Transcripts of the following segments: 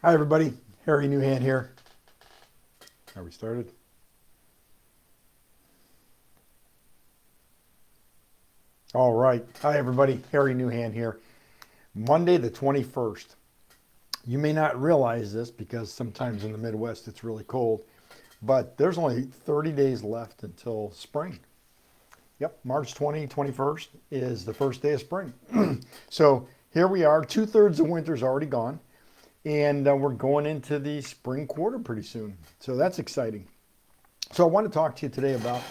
Hi everybody, Harry Newhand here. Are we started? All right. Hi everybody, Harry Newhand here. Monday the 21st. You may not realize this because sometimes in the Midwest it's really cold, but there's only 30 days left until spring. Yep, March 21st is the first day of spring. So here we are, 2/3 of winter's already gone. And we're going into the spring quarter pretty soon. So that's exciting. So I want to talk to you today about,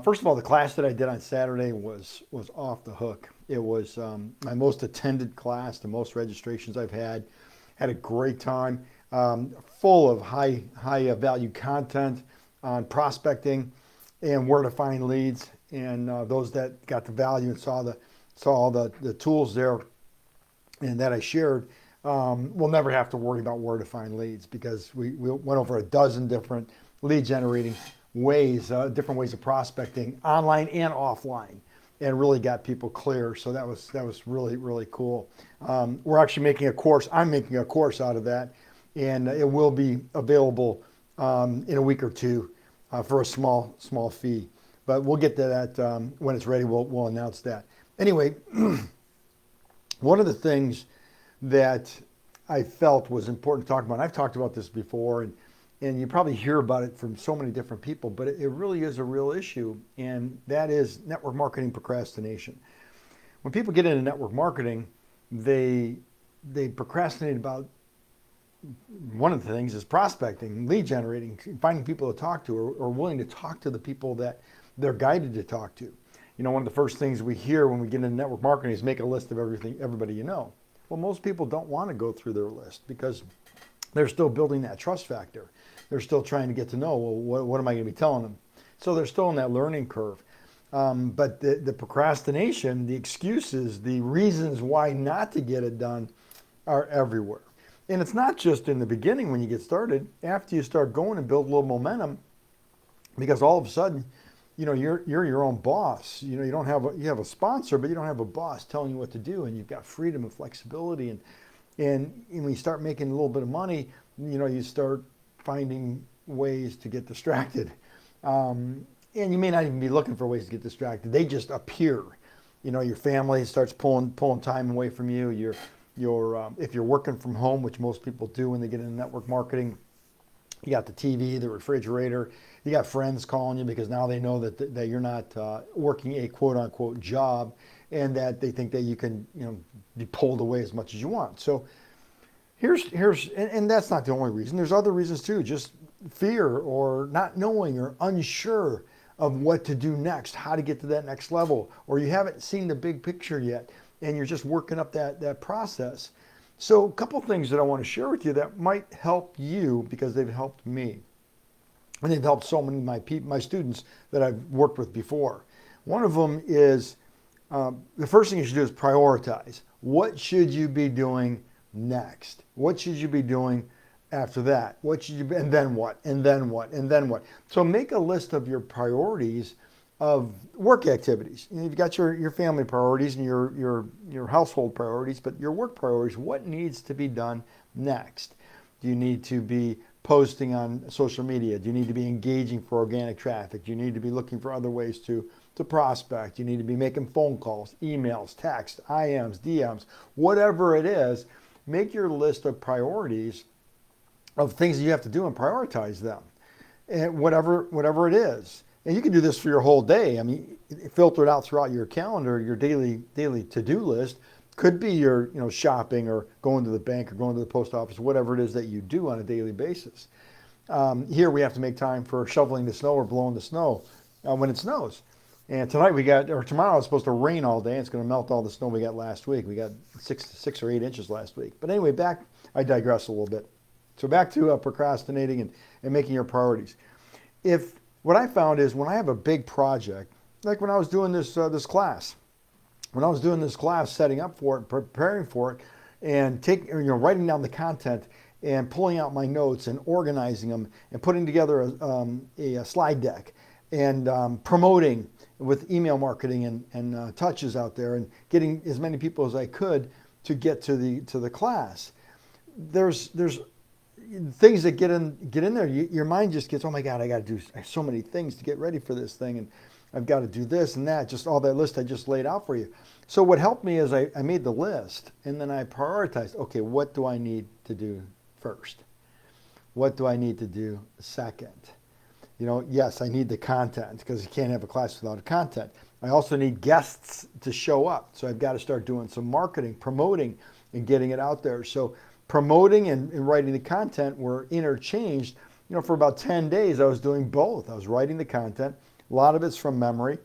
first of all, the class that I did on Saturday was off the hook. It was my most attended class, the most registrations I've had. Had a great time, full of high value content on prospecting and where to find leads. And those that got the value and saw all the tools there and that I shared, we'll never have to worry about where to find leads because we went over a dozen different lead generating ways, different ways of prospecting online and offline, and really got people clear. So that was really cool. We're actually making a course. I'm making a course out of that, and it will be available in a week or two for a small fee. But we'll get to that when it's ready. We'll announce that. Anyway, one of the things that I felt was important to talk about, and I've talked about this before, and you probably hear about it from so many different people, but it really is a real issue, and that is network marketing procrastination. When people get into network marketing, they procrastinate about one of the things is prospecting, lead generating, finding people to talk to, or willing to talk to the people that they're guided to talk to. You know, one of the first things we hear when we get into network marketing is make a list of everybody you know. Well, most people don't want to go through their list because they're still building that trust factor. They're still trying to get to know, well, what am I going to be telling them? So they're still in that learning curve. But the procrastination, the excuses, the reasons why not to get it done are everywhere. And it's not just in the beginning when you get started. After you start going and build a little momentum, because all of a sudden, you know, you're your own boss. You know, you have a sponsor, but you don't have a boss telling you what to do, and you've got freedom and flexibility. And when you start making a little bit of money, you know, you start finding ways to get distracted. And you may not even be looking for ways to get distracted. They just appear. You know, your family starts pulling time away from you. If you're working from home, which most people do when they get into network marketing, you got the TV, the refrigerator. You got friends calling you because now they know that you're not working a quote unquote job, and that they think that you can, you know, be pulled away as much as you want. So and that's not the only reason. There's other reasons too. Just fear or not knowing or unsure of what to do next, how to get to that next level, or you haven't seen the big picture yet, and you're just working up that process. So a couple of things that I want to share with you that might help you because they've helped me. And they've helped so many of my students that I've worked with before. One of them is the first thing you should do is prioritize. What should you be doing next? What should you be doing after that? And then what? And then what? And then what? So make a list of your priorities of work activities. You know, you've got your family priorities and your household priorities, but your work priorities, what needs to be done next? Do you need to be posting on social media? Do you need to be engaging for organic traffic? Do you need to be looking for other ways to prospect? Do you need to be making phone calls, emails, text, IMs, DMs, whatever it is? Make your list of priorities of things that you have to do and prioritize them, and whatever it is. And you can do this for your whole day. I mean, filter it out throughout your calendar. Your daily to-do list could be your, you know, shopping or going to the bank or going to the post office, whatever it is that you do on a daily basis. Here we have to make time for shoveling the snow or blowing the snow when it snows. And tomorrow it's supposed to rain all day. It's going to melt all the snow we got last week. We got 6 or 8 inches last week. But anyway, I digress a little bit. So back to procrastinating and making your priorities. What I found is when I have a big project, like when I was doing this class, setting up for it, preparing for it, and writing down the content and pulling out my notes and organizing them and putting together a slide deck and promoting with email marketing and touches out there and getting as many people as I could to get to the class. There's things that get in there, your mind just gets, oh my God, I got to do so many things to get ready for this thing, and I've got to do this and that, just all that list I just laid out for you. So what helped me is I made the list, and then I prioritized, okay, what do I need to do first? What do I need to do second? Yes, I need the content, because you can't have a class without content. I also need guests to show up. So I've got to start doing some marketing, promoting, and getting it out there. So promoting and writing the content were interchanged. For about 10 days, I was doing both. I was writing the content. A lot of it's from memory,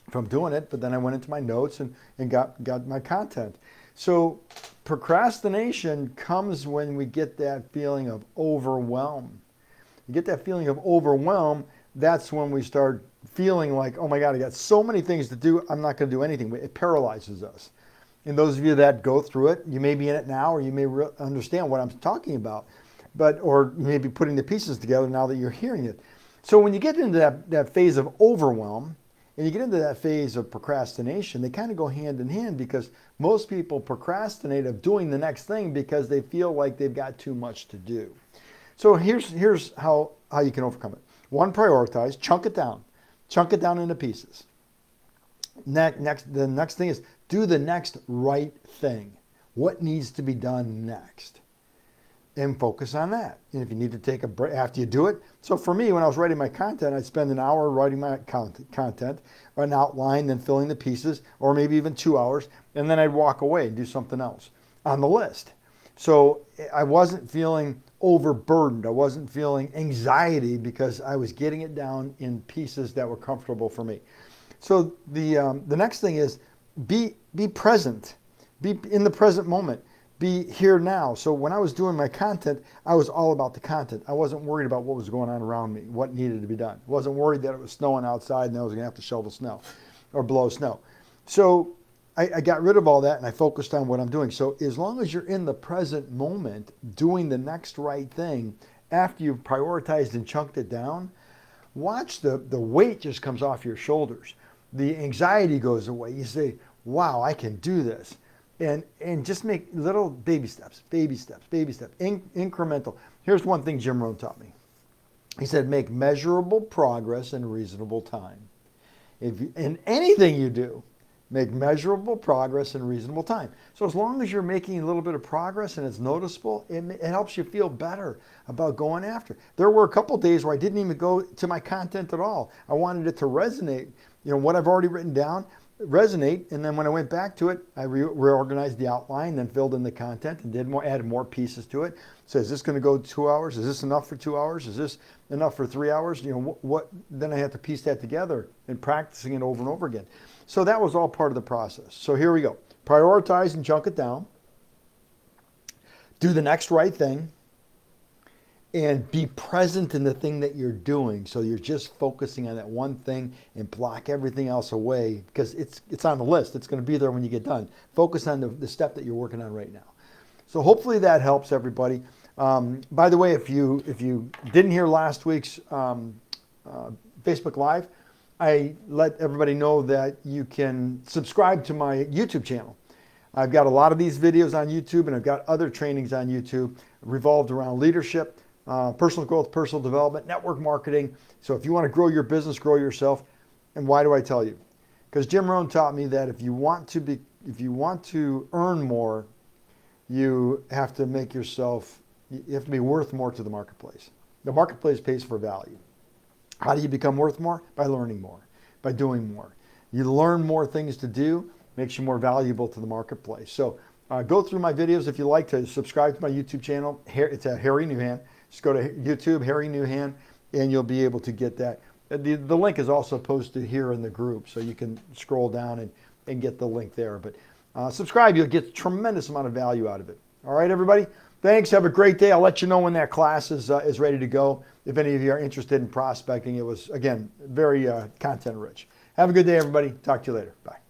from doing it, but then I went into my notes and got my content. So procrastination comes when we get that feeling of overwhelm. You get that feeling of overwhelm, that's when we start feeling like, oh my God, I got so many things to do, I'm not going to do anything. It paralyzes us. And those of you that go through it, you may be in it now, or you may understand what I'm talking about, or you may be putting the pieces together now that you're hearing it. So when you get into that phase of overwhelm, and you get into that phase of procrastination, they kind of go hand in hand, because most people procrastinate of doing the next thing because they feel like they've got too much to do. So here's how you can overcome it. One, prioritize, chunk it down into pieces. The next thing is do the next right thing. What needs to be done next? And focus on that. And if you need to take a break after you do it. So for me, when I was writing my content, I'd spend an hour writing my content, or an outline, then filling the pieces, or maybe even 2 hours, and then I'd walk away and do something else on the list. So I wasn't feeling overburdened. I wasn't feeling anxiety, because I was getting it down in pieces that were comfortable for me. So the next thing is be present. Be in the present moment. Be here now. So when I was doing my content, I was all about the content. I wasn't worried about what was going on around me, what needed to be done. I wasn't worried that it was snowing outside and I was going to have to shovel snow or blow snow. So I got rid of all that, and I focused on what I'm doing. So as long as you're in the present moment, doing the next right thing, after you've prioritized and chunked it down, watch the weight just comes off your shoulders. The anxiety goes away. You say, wow, I can do this. And just make little baby steps, incremental. Here's one thing Jim Rohn taught me. He said, make measurable progress in reasonable time. In anything you do, make measurable progress in reasonable time. So as long as you're making a little bit of progress and it's noticeable, it helps you feel better about going after. There were a couple days where I didn't even go to my content at all. I wanted it to resonate. What I've already written down, resonate, and then when I went back to it, I reorganized the outline, then filled in the content and added more pieces to it. So is this going to go 2 hours? Is this enough for 2 hours? Is this enough for 3 hours? Then I have to piece that together and practicing it over and over again. So that was all part of the process. So here we go. Prioritize and chunk it down. Do the next right thing. And be present in the thing that you're doing. So you're just focusing on that one thing and block everything else away, because it's on the list. It's going to be there when you get done. Focus on the step that you're working on right now. So hopefully that helps everybody. By the way, if you didn't hear last week's Facebook Live, I let everybody know that you can subscribe to my YouTube channel. I've got a lot of these videos on YouTube, and I've got other trainings on YouTube revolved around leadership, personal growth, personal development, network marketing. So if you want to grow your business, grow yourself. And why do I tell you? Because Jim Rohn taught me that if you want to earn more, you have to be worth more to the marketplace. The marketplace pays for value. How do you become worth more? By learning more, by doing more. You learn more things to do, makes you more valuable to the marketplace. So go through my videos if you like to. Subscribe to my YouTube channel. It's Harry Newhan. Just go to YouTube, Harry Newhan, and you'll be able to get that. The link is also posted here in the group, so you can scroll down and get the link there. But subscribe, you'll get a tremendous amount of value out of it. All right, everybody? Thanks. Have a great day. I'll let you know when that class is ready to go. If any of you are interested in prospecting, it was, again, very content rich. Have a good day, everybody. Talk to you later. Bye.